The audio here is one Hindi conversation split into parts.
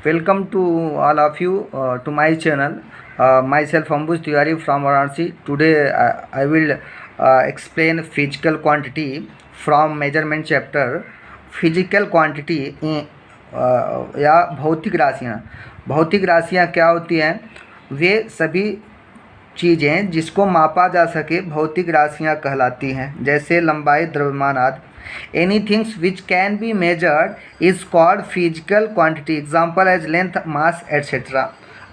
Welcome to all of you to my channel. Myself Ambuj Tiwari from Varanasi. Today I will explain physical quantity from measurement chapter. Physical quantity या भौतिक राशियाँ क्या होती हैं? वे सभी चीज़ें जिसको मापा जा सके भौतिक राशियाँ कहलाती हैं, जैसे लंबाई, द्रव्यमान आदि। Anything which can be measured is called physical quantity. Example as length, mass, etc.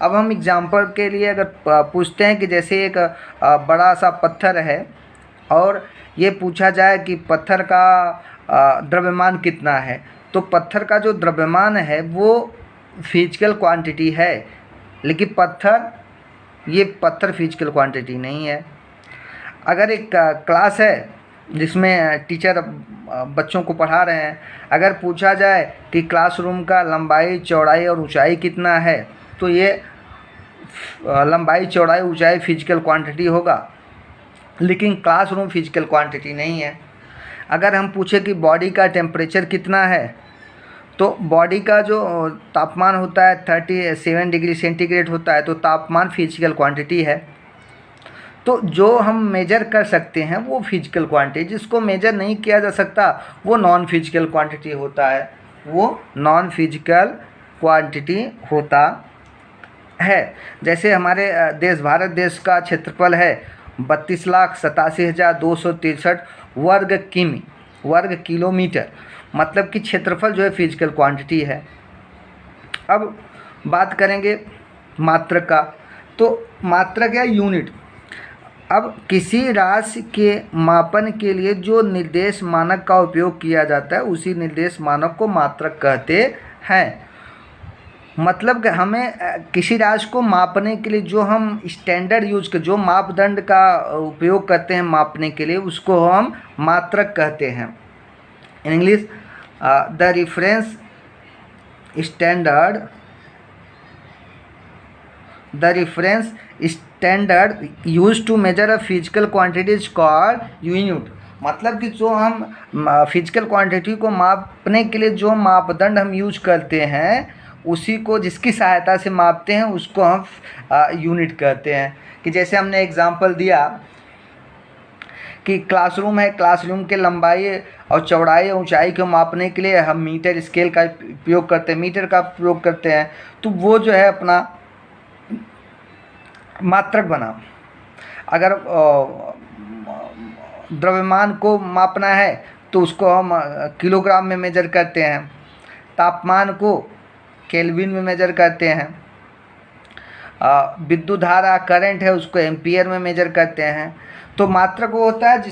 अब हम एग्जाम्पल के लिए अगर पूछते हैं कि जैसे एक बड़ा सा पत्थर है और ये पूछा जाए कि पत्थर का द्रव्यमान कितना है, तो पत्थर का जो द्रव्यमान है वो फिजिकल क्वांटिटी है, लेकिन पत्थर फिजिकल क्वांटिटी नहीं है। अगर एक क्लास है जिसमें टीचर बच्चों को पढ़ा रहे हैं, अगर पूछा जाए कि क्लासरूम का लंबाई, चौड़ाई और ऊंचाई कितना है, तो ये लंबाई, चौड़ाई, ऊंचाई फिजिकल क्वांटिटी होगा, लेकिन क्लासरूम फिजिकल क्वांटिटी नहीं है। अगर हम पूछे कि बॉडी का टेम्परेचर कितना है, तो बॉडी का जो तापमान होता है 37 डिग्री सेंटीग्रेड होता है, तो तापमान फिजिकल क्वांटिटी है। तो जो हम मेजर कर सकते हैं वो फिजिकल क्वांटिटी, जिसको मेजर नहीं किया जा सकता वो नॉन फिजिकल क्वांटिटी होता है। जैसे हमारे देश भारत देश का क्षेत्रफल है 32,87,263 वर्ग किलोमीटर, मतलब कि क्षेत्रफल जो है फिजिकल क्वांटिटी है। अब बात करेंगे मात्रक का, तो मात्रक या यूनिट। अब किसी राशि के मापन के लिए जो निर्देश मानक का उपयोग किया जाता है उसी निर्देश मानक को मात्रक कहते हैं। मतलब कि हमें किसी राशि को मापने के लिए जो हम स्टैंडर्ड जो मापदंड का उपयोग करते हैं मापने के लिए, उसको हम मात्रक कहते हैं। In English the reference standard use to measure a physical quantity is called unit. मतलब कि जो हम फिजिकल क्वांटिटी को मापने के लिए जो मापदंड हम यूज करते हैं, उसी को जिसकी सहायता से मापते हैं उसको हम यूनिट कहते हैं। कि जैसे हमने एग्जांपल दिया कि क्लासरूम है, क्लासरूम के लंबाई और चौड़ाई और ऊंचाई को मापने के लिए हम मीटर स्केल का उपयोग करते हैं, तो वो जो है अपना मात्रक बना। अगर द्रव्यमान को मापना है तो उसको हम किलोग्राम में मेजर करते हैं, तापमान को केल्विन में मेजर करते हैं, विद्युत धारा करंट है उसको एम्पियर में मेजर करते हैं। तो मात्रक वो होता है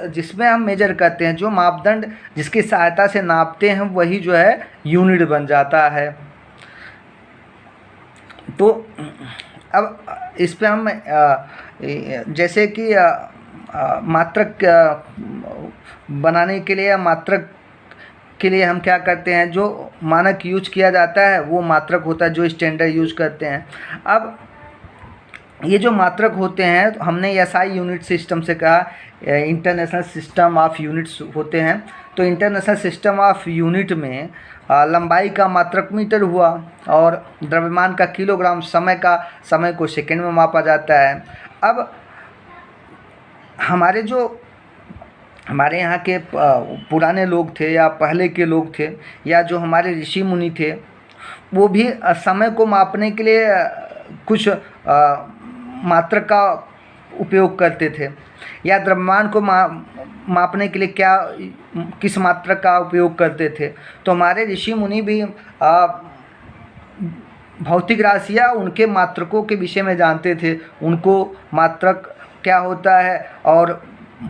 जिसमें हम मेजर करते हैं, जो मापदंड जिसकी सहायता से नापते हैं वही जो है यूनिट बन जाता है। तो अब इस पे हम जैसे कि मात्रक बनाने के लिए या मात्रक के लिए हम क्या करते हैं, जो मानक यूज किया जाता है वो मात्रक होता है, जो स्टैंडर्ड यूज करते हैं। अब ये जो मात्रक होते हैं, तो हमने एसआई यूनिट सिस्टम से कहा, इंटरनेशनल सिस्टम ऑफ यूनिट्स होते हैं। तो इंटरनेशनल सिस्टम ऑफ यूनिट में लंबाई का मात्रक मीटर हुआ और द्रव्यमान का किलोग्राम, समय को सेकंड में मापा जाता है। अब हमारे यहाँ के पुराने लोग थे या पहले के लोग थे या जो हमारे ऋषि मुनि थे, वो भी समय को मापने के लिए कुछ मात्रक का उपयोग करते थे, या द्रव्यमान को मापने के लिए किस मात्रक का उपयोग करते थे। तो हमारे ऋषि मुनि भी भौतिक राशियाँ उनके मात्रकों के विषय में जानते थे, उनको मात्रक क्या होता है और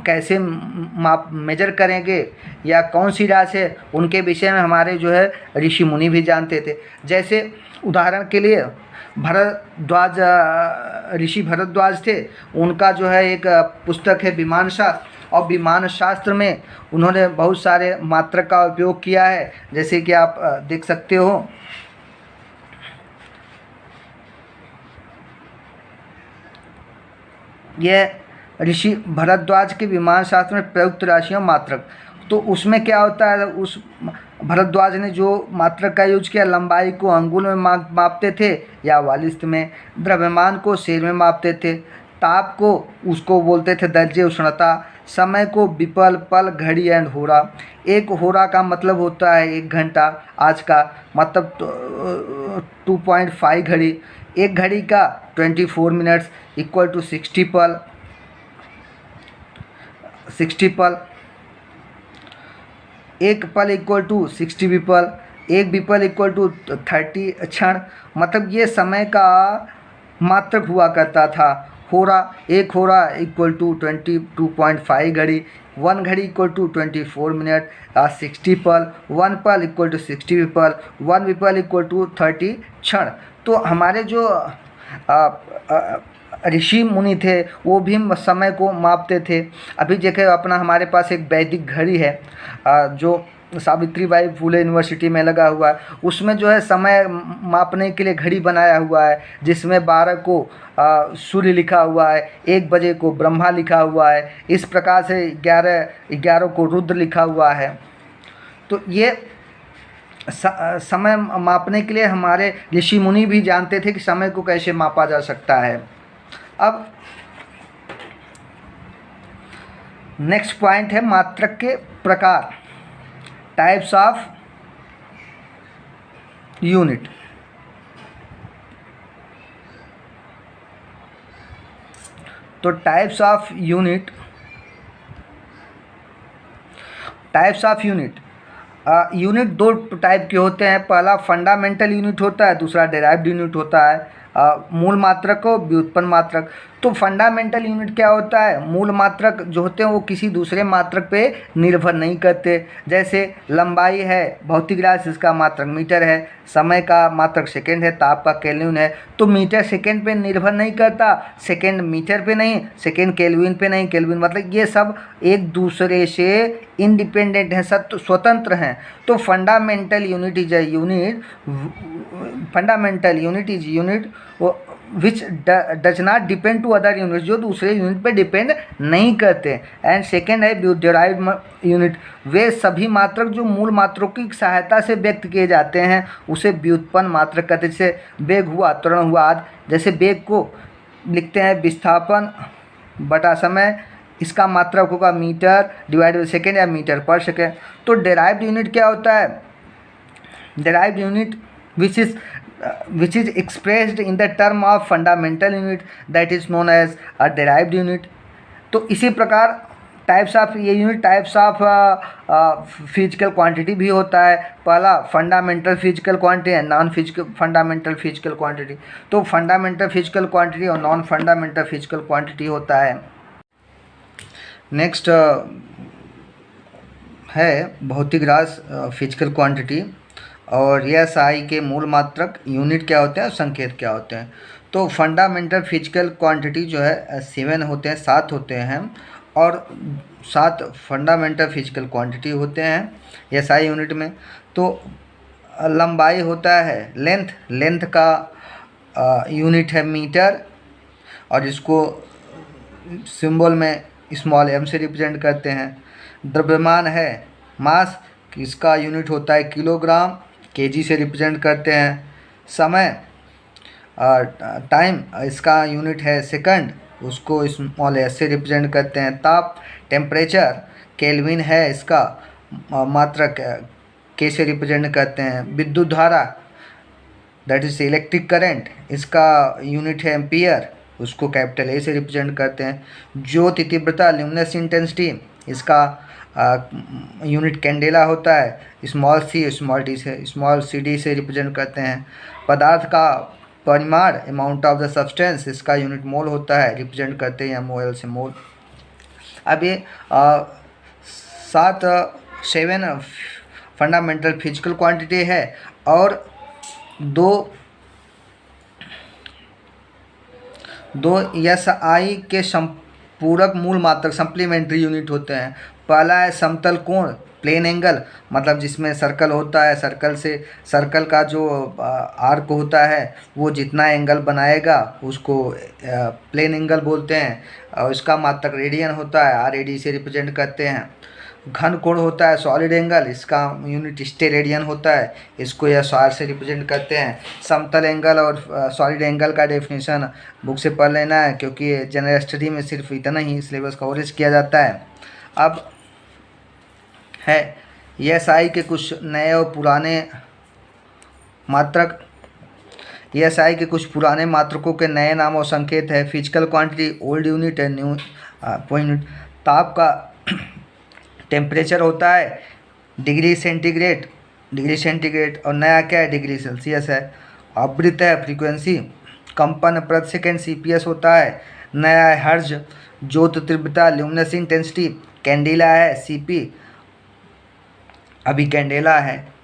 कैसे मेजर करेंगे या कौन सी राशि है, उनके विषय में हमारे जो है ऋषि मुनि भी जानते थे। जैसे उदाहरण के लिए ऋषि भरद्वाज थे, उनका जो है एक पुस्तक है विमान शास्त्र, और विमान शास्त्र में उन्होंने बहुत सारे मात्रक का उपयोग किया है, जैसे कि आप देख सकते हो। यह ऋषि भरद्वाज के विमान शास्त्र में प्रयुक्त राशियाँ मात्रक। तो उसमें क्या होता है, उस भरद्वाज ने जो मात्रक का यूज किया, लंबाई को अंगुल में मापते थे या वालिस्त में, द्रव्यमान को सेर में मापते थे, ताप को उसको बोलते थे दर्जे उष्णता, समय को विपल, पल, घड़ी एंड होरा। एक होरा का मतलब होता है 1 घंटा, आज का मतलब 2.5 घड़ी। एक घड़ी का 24 मिनट्स इक्वल टू 60 पल, 60 पल। एक पल इक्वल टू 60 विपल, एक विपल इक्वल टू 30 क्षण। मतलब ये समय का मात्रक हुआ करता था। होरा, एक होरा इक्वल टू 22.5 घड़ी, 1 घड़ी इक्वल टू 24 मिनट, 60 पल, 1 पल इक्वल टू 60 विपल, 1 विपल इक्वल टू 30 क्षण। तो हमारे जो ऋषि मुनि थे वो भी समय को मापते थे। अभी देखे अपना हमारे पास एक वैदिक घड़ी है जो सावित्रीबाई फुले यूनिवर्सिटी में लगा हुआ है। उसमें जो है समय मापने के लिए घड़ी बनाया हुआ है, जिसमें 12 को सूर्य लिखा हुआ है, 1 बजे को ब्रह्मा लिखा हुआ है, इस प्रकार से 11 को रुद्र लिखा हुआ है। तो ये समय मापने के लिए हमारे ऋषि मुनि भी जानते थे कि समय को कैसे मापा जा सकता है। अब नेक्स्ट पॉइंट है मात्रक के प्रकार, टाइप्स ऑफ यूनिट। तो types of unit, unit 2 type के होते हैं। पहला फंडामेंटल यूनिट होता है, दूसरा डेराइव्ड यूनिट होता है। मूल मात्रक और व्युत्पन्न मात्रक। तो फंडामेंटल यूनिट क्या होता है, मूल मात्रक जो होते हैं वो किसी दूसरे मात्रक पे निर्भर नहीं करते। जैसे लंबाई है भौतिक राशि, इसका मात्रक मीटर है, समय का मात्रक सेकंड है, ताप का केल्विन है। तो मीटर सेकंड पे निर्भर नहीं करता, सेकंड मीटर पे नहीं, सेकंड केल्विन पे नहीं। केल्विन मतलब ये सब एक दूसरे से इंडिपेंडेंट हैं, स्वतंत्र हैं। तो fundamental unit is unit which does not depend to other unit, जो दूसरे यूनिट पे डिपेंड नहीं करते। एंड सेकेंड है डेराइव्ड यूनिट, वे सभी मात्रक जो मूल मात्रों की सहायता से व्यक्त किए जाते हैं उसे व्युत्पन्न मात्रक कहते हैं। जैसे वेग हुआ, त्वरण हुआ आदि। जैसे वेग को लिखते हैं विस्थापन बटा समय, इसका मात्रक होगा मीटर डिवाइड बाई सेकेंड या मीटर पर सेकेंड। तो डेराइव्ड यूनिट क्या होता है, derived unit which is expressed in the term of fundamental unit, that is known as a derived unit। तो इसी प्रकार टाइप्स ऑफ ये unit types of physical quantity भी होता है। पहला फंडामेंटल फिजिकल क्वांटिटी है, non physical fundamental physical quantity. तो फंडामेंटल फिजिकल क्वांटिटी और नॉन फंडामेंटल फिजिकल क्वांटिटी होता है। नेक्स्ट है भौतिक राशि फिजिकल क्वांटिटी, और एस आई के मूल मात्रक यूनिट क्या होते हैं, संकेत क्या होते हैं। तो फंडामेंटल फिजिकल क्वांटिटी जो है 7 होते हैं, 7 होते हैं, और 7 फंडामेंटल फिजिकल क्वांटिटी होते हैं एस आई यूनिट में। तो लंबाई होता है लेंथ का यूनिट है मीटर, और इसको सिंबल में स्मॉल m से रिप्रेजेंट करते हैं। द्रव्यमान है मास, इसका यूनिट होता है किलोग्राम, केजी से रिप्रेजेंट करते हैं। समय टाइम, इसका यूनिट है सेकंड, उसको स्मॉल s से रिप्रेजेंट करते हैं। ताप टेम्परेचर केल्विन है, इसका मात्रक के से रिप्रेजेंट करते हैं। विद्युत धारा दैट इज इलेक्ट्रिक करंट, इसका यूनिट है एम्पियर, उसको कैपिटल ए से रिप्रेजेंट करते हैं। ज्योति तीव्रता ल्यूमिनस इंटेंसिटी, इसका यूनिट कैंडेला होता है, स्मॉल सी डी से रिप्रेजेंट करते हैं। पदार्थ का परिमाण अमाउंट ऑफ द सब्सटेंस, इसका यूनिट मोल होता है, रिप्रेजेंट करते हैं MOL से मोल। अब ये 7 फंडामेंटल फिजिकल क्वांटिटी है, और दो SI के पूरक मूल मात्रक सप्लीमेंट्री यूनिट होते हैं। पहला है समतल कोण प्लेन एंगल, मतलब जिसमें सर्कल होता है, सर्कल का जो आर्क होता है वो जितना एंगल बनाएगा उसको प्लेन एंगल बोलते हैं, और इसका मात्रक रेडियन होता है, RAD से रिप्रेजेंट करते हैं। घन कोण होता है सॉलिड एंगल, इसका यूनिट स्टेरेडियन होता है, इसको यह SAR से रिप्रेजेंट करते हैं। समतल एंगल और सॉलिड एंगल का डेफिनेशन बुक से पढ़ लेना है, क्योंकि जनरल स्टडी में सिर्फ इतना ही सिलेबस कवरेज किया जाता है। अब है ESI के कुछ नए और पुराने मात्रक। ESI के कुछ पुराने मात्रकों के नए नाम और संकेत है। फिजिकल क्वांटिटी ओल्ड यूनिट है, न्यू यूनिट। ताप का टेम्परेचर होता है डिग्री सेंटीग्रेड, और नया क्या है डिग्री सेल्सियस है। आवृत्ति है फ्रीक्वेंसी, कंपन प्रति सेकेंड CPS होता है। नया है हर्ज, ज्योत तीव्रता ल्यूमिनस इंटेंसिटी, कैंडिला है CP, अभी कैंडेला है।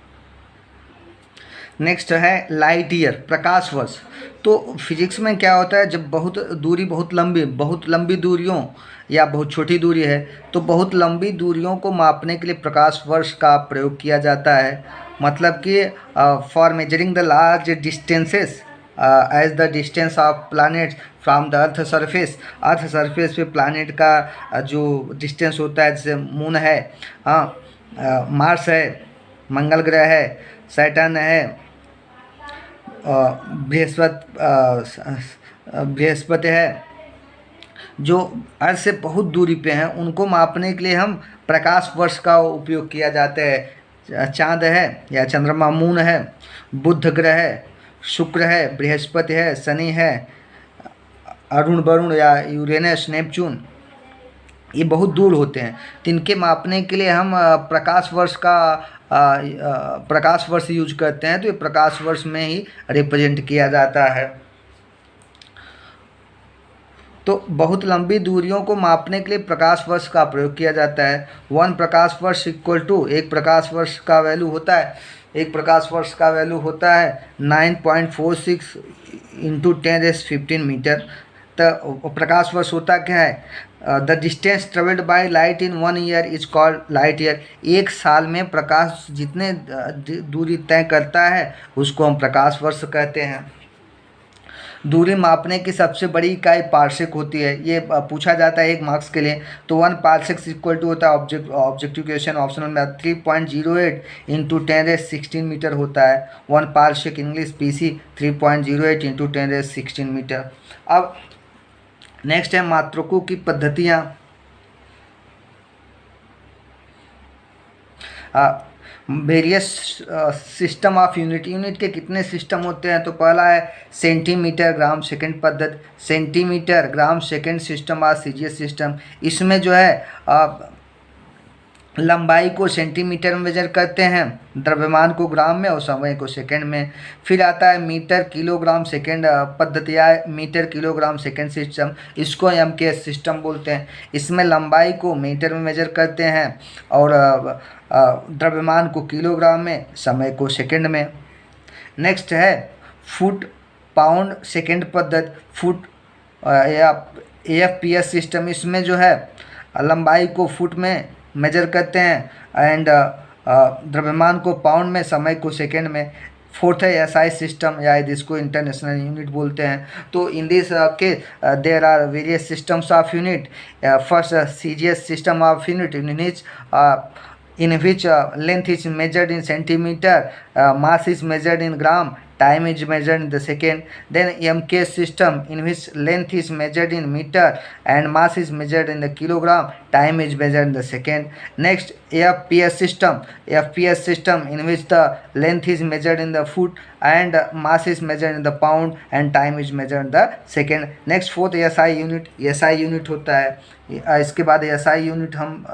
नेक्स्ट है लाइट ईयर, प्रकाश वर्ष। तो फिजिक्स में क्या होता है, जब बहुत लंबी दूरियों या बहुत छोटी दूरी है, तो बहुत लंबी दूरियों को मापने के लिए प्रकाश वर्ष का प्रयोग किया जाता है। मतलब कि for measuring the large distances as the distance of planets from the earth surface पे प्लैनेट का जो डिस्टेंस होता है, जैसे मून है, मार्स है, मंगल ग्रह है, सैटर्न है, बृहस्पति है, जो अर्थ से बहुत दूरी पे हैं, उनको मापने के लिए हम प्रकाश वर्ष का उपयोग किया जाता है। चाँद है या चंद्रमा, मून है, बुध ग्रह है, शुक्र है, बृहस्पति है, शनि है, अरुण वरुण या यूरेनस नेपच्यून, ये बहुत दूर होते हैं। तो इनके मापने के लिए हम प्रकाश वर्ष यूज करते हैं। तो ये प्रकाश वर्ष में ही रिप्रेजेंट किया जाता है। तो बहुत लंबी दूरियों को मापने के लिए प्रकाश वर्ष का प्रयोग किया जाता है। 1 प्रकाश वर्ष इक्वल टू, एक प्रकाश वर्ष का वैल्यू होता है 9.46 इंटू 10⁻15 मीटर। तो प्रकाश वर्ष होता क्या है, the distance travelled by light in 1 year is called light year. एक साल में प्रकाश जितने दूरी तय करता है उसको हम प्रकाश वर्ष कहते हैं। दूरी मापने की सबसे बड़ी इकाई पार्सेक होती है, ये पूछा जाता है 1 मार्क्स के लिए। तो 1 पार्सेक इक्वल टू होता है ऑब्जेक्टिव क्वेश्चन ऑप्शनल में 3.08 इंटू 10⁻16 मीटर होता है। 1 parsec English PC 3.08 into 10⁻16 meter. अब नेक्स्ट है मात्रकों की पद्धतियाँ। वेरियस सिस्टम ऑफ यूनिट के कितने सिस्टम होते हैं। तो पहला है सेंटीमीटर ग्राम सेकंड पद्धति, सेंटीमीटर ग्राम सेकंड सिस्टम और CGS सिस्टम। इसमें जो है लंबाई को सेंटीमीटर में मेजर करते हैं, द्रव्यमान को ग्राम में और समय को सेकंड में। फिर आता है मीटर किलोग्राम सेकंड पद्धति या मीटर किलोग्राम सेकंड सिस्टम, इसको MKS सिस्टम बोलते हैं। इसमें लंबाई को मीटर में मेजर करते हैं और द्रव्यमान को किलोग्राम में, समय को सेकंड में। नेक्स्ट है फुट पाउंड सेकंड पद्धति, फुट या AFPS सिस्टम। इसमें जो है लंबाई को फुट में मेजर करते हैं एंड द्रव्यमान को पाउंड में, समय को सेकंड में। फोर्थ है SI सिस्टम या जिसको इंटरनेशनल यूनिट बोलते हैं। तो in this case there are various systems of unit. First CGS system of unit in which length is measured in centimeter, mass is measured in gram, time is measured in the second. Then MKS system in which length is measured in meter and mass is measured in the kilogram, time is measured in the second. Next FPS system in which the length is measured in the foot and mass is measured in the pound and time is measured in the second. Next fourth SI unit होता है। इसके बाद SI unit हम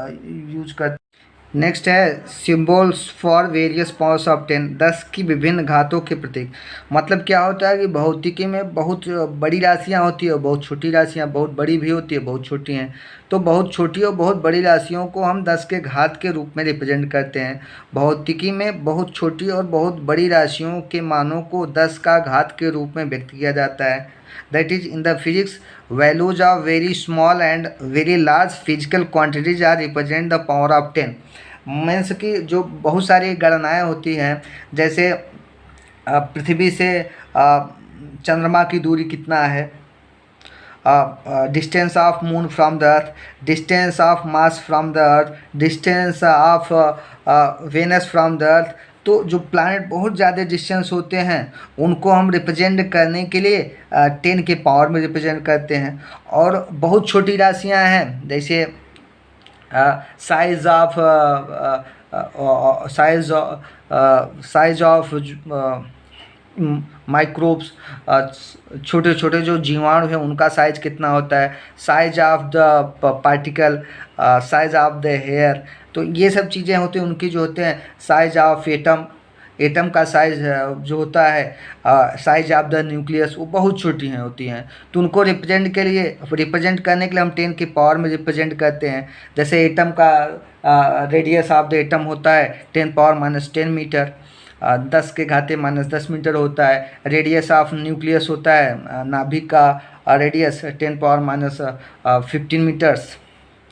यूज करते हैं। नेक्स्ट है symbols for various powers of 10, 10 की विभिन्न घातों के प्रतीक। मतलब क्या होता है कि भौतिकी में बहुत बड़ी राशियाँ होती है, बहुत छोटी राशियाँ, बहुत बड़ी भी होती है, बहुत छोटी हैं। तो बहुत छोटी और बहुत बड़ी राशियों को हम 10 के घात के रूप में रिप्रेजेंट करते हैं। भौतिकी में बहुत छोटी और बहुत बड़ी राशियों के मानों को 10 का घात के रूप में व्यक्त किया जाता है। That is, in the physics, values of very small and very large physical quantities are represent the power of 10। Means कि जो बहुत सारी गणनाएं होती हैं, जैसे पृथ्वी से चंद्रमा की दूरी कितना है, distance of moon from the earth, distance of Mars from the earth, distance of Venus from the earth. तो जो प्लैनेट बहुत ज़्यादा डिस्टेंस होते हैं उनको हम रिप्रेजेंट करने के लिए 10 के पावर में रिप्रेजेंट करते हैं। और बहुत छोटी राशियां हैं, जैसे size of size of microbes, छोटे छोटे जो जीवाणु हैं उनका साइज कितना होता है, size of the particle, size of the hair. तो ये सब चीज़ें होती हैं उनकी, जो होते हैं साइज ऑफ एटम, एटम का साइज जो होता है, साइज ऑफ द न्यूक्लियस, वो बहुत छोटी हैं होती हैं। तो उनको रिप्रेजेंट करने के लिए हम 10 की पावर में रिप्रेजेंट करते हैं। जैसे एटम का रेडियस ऑफ द एटम होता है 10 पावर -10 मीटर, 10 के घाते -10 मीटर होता है। रेडियस ऑफ न्यूक्लियस होता है, नाभिक का रेडियस 10 पावर -15 मीटर्स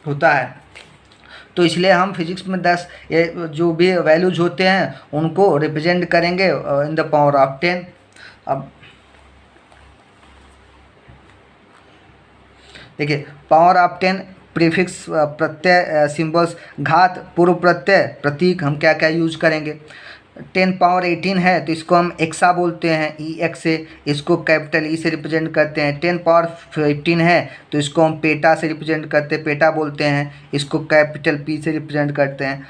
होता है। तो इसलिए हम फिजिक्स में 10 ये जो भी वैल्यूज होते हैं उनको रिप्रेजेंट करेंगे इन द पावर ऑफ 10। अब देखिए, power of 10 prefix, Pratyaya, symbols, घात, पूर्व प्रत्यय, प्रतीक हम क्या क्या यूज करेंगे। 10 पावर 18 है तो इसको हम एक्सा बोलते हैं, ई एक्स से, इसको कैपिटल ई से रिप्रेजेंट करते हैं। 10 पावर 15 है तो इसको हम पेटा से रिप्रेजेंट करते हैं, पेटा बोलते हैं, इसको कैपिटल पी से रिप्रेजेंट करते हैं।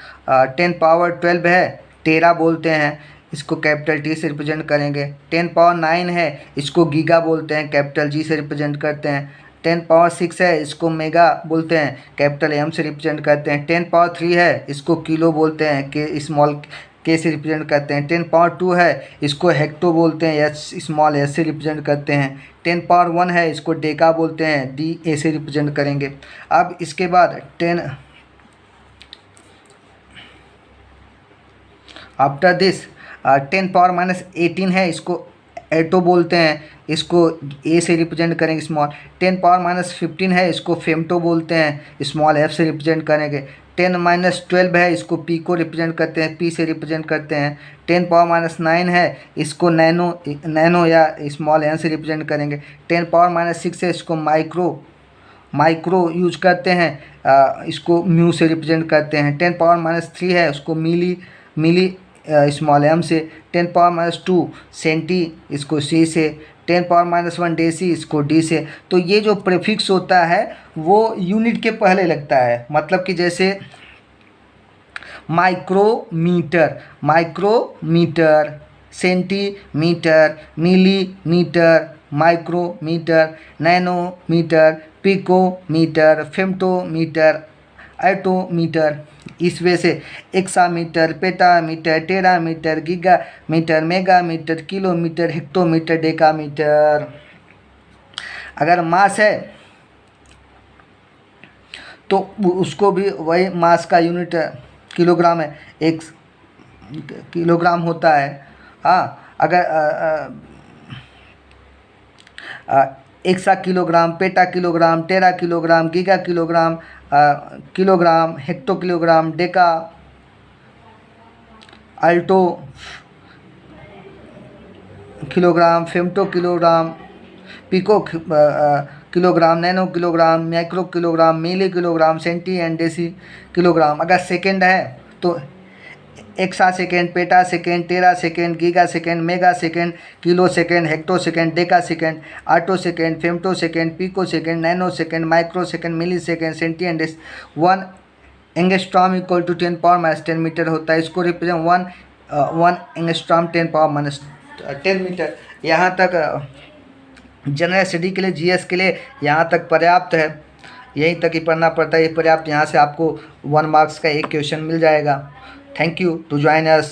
10 पावर 12 है, टेरा बोलते हैं, इसको कैपिटल टी से रिप्रेजेंट करेंगे। 10 पावर 9 है, इसको गीगा बोलते हैं, कैपिटल जी से रिप्रेजेंट करते हैं। 10 पावर 6 है, इसको मेगा बोलते हैं, कैपिटल एम से रिप्रेजेंट करते हैं। 10 पावर 3 है, इसको किलो बोलते हैं, के स्मॉल के से रिप्रेजेंट करते हैं। 10 पावर 2 है, इसको हेक्टो बोलते हैं, एच स्मॉल एस से रिप्रेजेंट करते हैं। 10 पावर 1 है, इसको डेका बोलते हैं, डी ए से रिप्रेजेंट करेंगे। अब इसके बाद 10 आफ्टर दिस 10 पावर -18 है, इसको एटो बोलते हैं, इसको ए से रिप्रेजेंट करेंगे, स्मॉल। 10 पावर -15 है, इसको फेमटो बोलते हैं, स्मॉल एफ से रिप्रेजेंट करेंगे। 10 -12 है, इसको पी को रिप्रेजेंट करते हैं, पी से रिप्रेजेंट करते हैं। 10 पावर -9 है, इसको नैनो या स्मॉल एन से रिप्रेजेंट करेंगे। 10 पावर -6 है, इसको माइक्रो यूज करते हैं, इसको म्यू से रिप्रेजेंट करते हैं। 10 पावर -3 है, उसको मिली स्मॉल एम से। 10 पावर -2 सेंटी, इसको सी से। 10 पावर -1 डेसी, इसको डी से। तो ये जो प्रीफिक्स होता है वो यूनिट के पहले लगता है, मतलब कि जैसे micrometre, centimetre, millimetre, micrometre, nanometre, picometre, femtometre, attometre. इस वजह से exametre, petametre, terametre, gigametre, megametre, kilometre, hectometre, decametre. अगर मास है तो उसको भी वही मास का यूनिट किलोग्राम है, 1 किलोग्राम होता है। हाँ, अगर exa kilogram, peta kilogram, tera kilogram, giga kilogram, kilogram, hecto kilogram, deca, atto kilogram, femto kilogram, pico kilogram, nano kilogram, micro kilogram, milli kilogram, centi and deci kilogram. अगर सेकेंड है तो exa second, peta second, tera second, giga second, mega second, kilo second, hecto second, deca second, atto second, femto second, pico second, nano second, micro second, milli second, centi and 1 angstrom equal to 10 power -10 metre होता है। इसको रिप्रेजेंट 1 एंगस्ट्रॉम 10 पावर -10 मीटर। यहाँ तक जनरल स्टडी के लिए, जीएस के लिए यहाँ तक पर्याप्त है, यहीं तक ही पढ़ना पड़ता है, ये पर्याप्त। यहाँ से आपको 1 मार्क्स का एक क्वेश्चन मिल जाएगा। Thank you to join us.